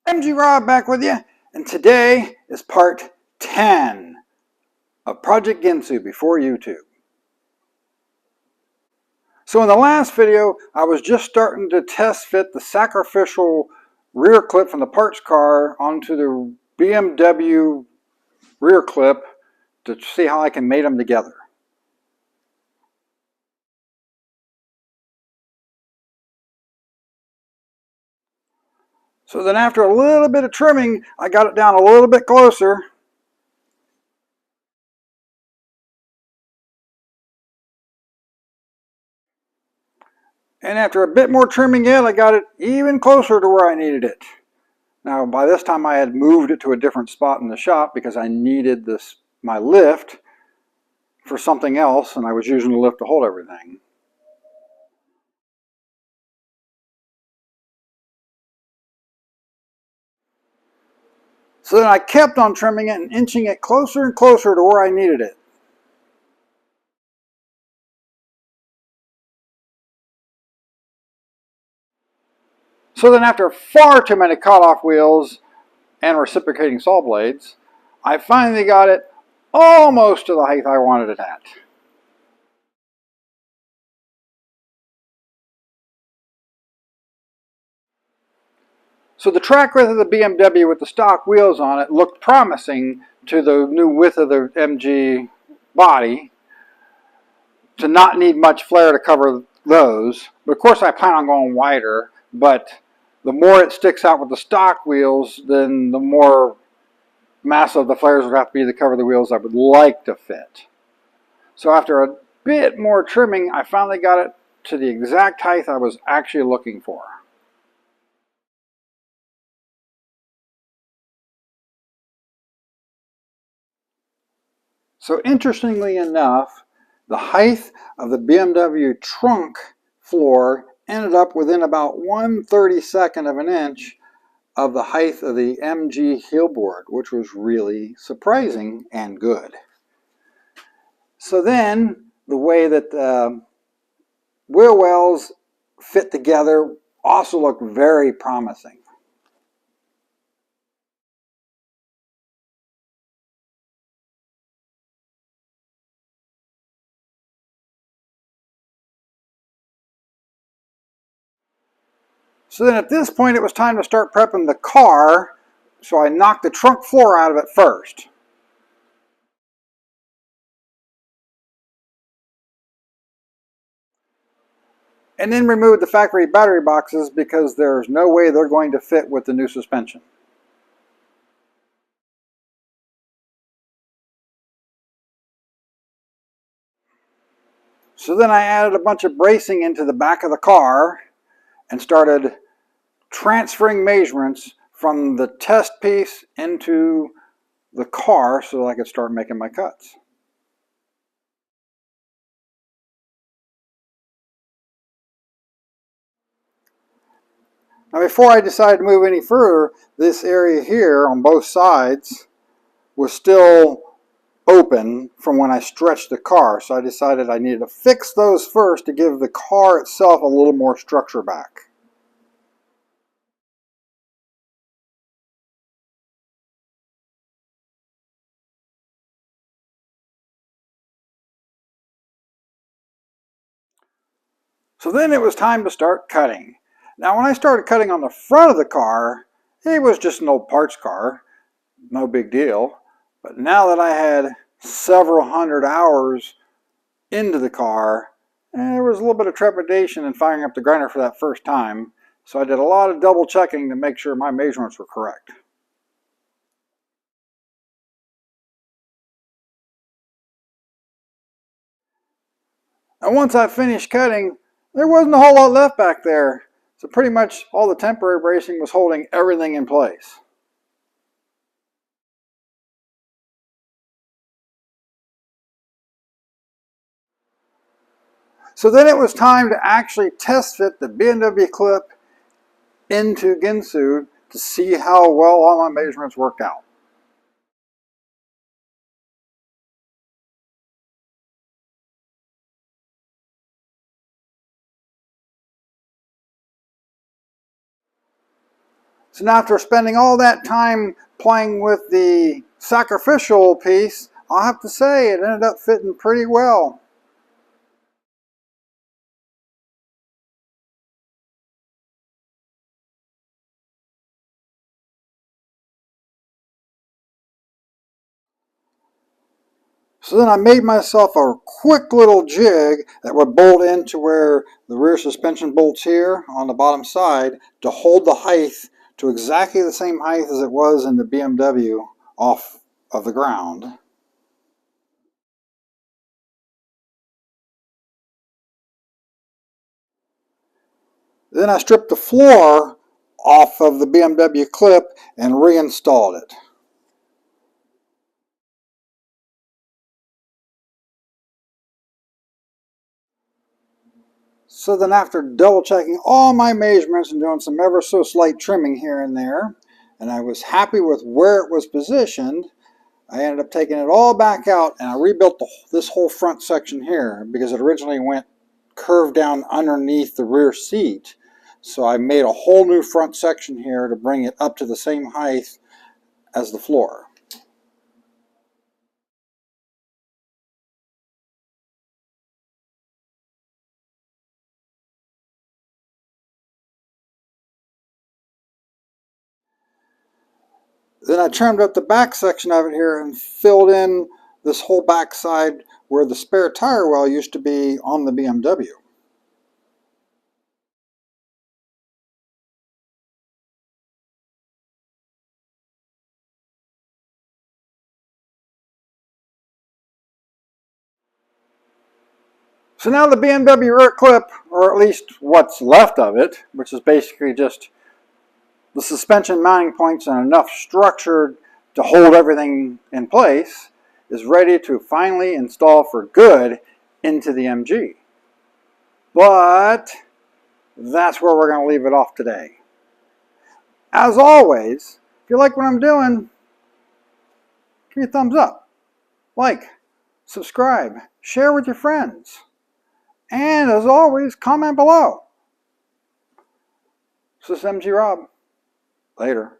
MG Rob back with you, and today is part 10 of Project Ginsu before YouTube. So in the last video, I was just starting to test fit the sacrificial rear clip from the parts car onto the BMW rear clip to see how I can mate them together. So then after a little bit of trimming, I got it down a little bit closer. And after a bit more trimming yet, I got it even closer to where I needed it. Now by this time I had moved it to a different spot in the shop because I needed my lift for something else, and I was using the lift to hold everything. So then I kept on trimming it and inching it closer and closer to where I needed it. So then after far too many cutoff wheels and reciprocating saw blades, I finally got it almost to the height I wanted it at. So the track width of the BMW with the stock wheels on it looked promising to the new width of the MG body, to not need much flare to cover those. But of course I plan on going wider, but the more it sticks out with the stock wheels, then the more massive the flares would have to be to cover the wheels I would like to fit. So after a bit more trimming, I finally got it to the exact height I was actually looking for. So interestingly enough, the height of the BMW trunk floor ended up within about 1/32 of an inch of the height of the MG heel board, which was really surprising and good. So then the way that the wheel wells fit together also looked very promising. So then at this point it was time to start prepping the car, so I knocked the trunk floor out of it first. And then removed the factory battery boxes because there's no way they're going to fit with the new suspension. So then I added a bunch of bracing into the back of the car and started transferring measurements from the test piece into the car so that I could start making my cuts. Now before I decided to move any further, this area here on both sides was still open from when I stretched the car, so I decided I needed to fix those first to give the car itself a little more structure back. So then it was time to start cutting. Now when I started cutting on the front of the car, it was just an old parts car, no big deal. But now that I had several hundred hours into the car, there was a little bit of trepidation in firing up the grinder for that first time. So I did a lot of double checking to make sure my measurements were correct. And once I finished cutting, there wasn't a whole lot left back there. So pretty much all the temporary bracing was holding everything in place. So then it was time to actually test fit the BMW clip into Ginsu to see how well all my measurements worked out. So now after spending all that time playing with the sacrificial piece, I'll have to say it ended up fitting pretty well. So then I made myself a quick little jig that would bolt into where the rear suspension bolts here on the bottom side to hold the height to exactly the same height as it was in the BMW off of the ground. Then I stripped the floor off of the BMW clip and reinstalled it. So then after double checking all my measurements and doing some ever so slight trimming here and there, and I was happy with where it was positioned, I ended up taking it all back out and I rebuilt this whole front section here because it originally went curved down underneath the rear seat. So I made a whole new front section here to bring it up to the same height as the floor. Then I trimmed up the back section of it here and filled in this whole back side where the spare tire well used to be on the BMW. So now the BMW rear clip, or at least what's left of it, which is basically just the suspension mounting points and enough structure to hold everything in place, is ready to finally install for good into the MG. But that's where we're going to leave it off today. As always, if you like what I'm doing, give me a thumbs up, like, subscribe, share with your friends, and as always, comment below. This is MG Rob. Later.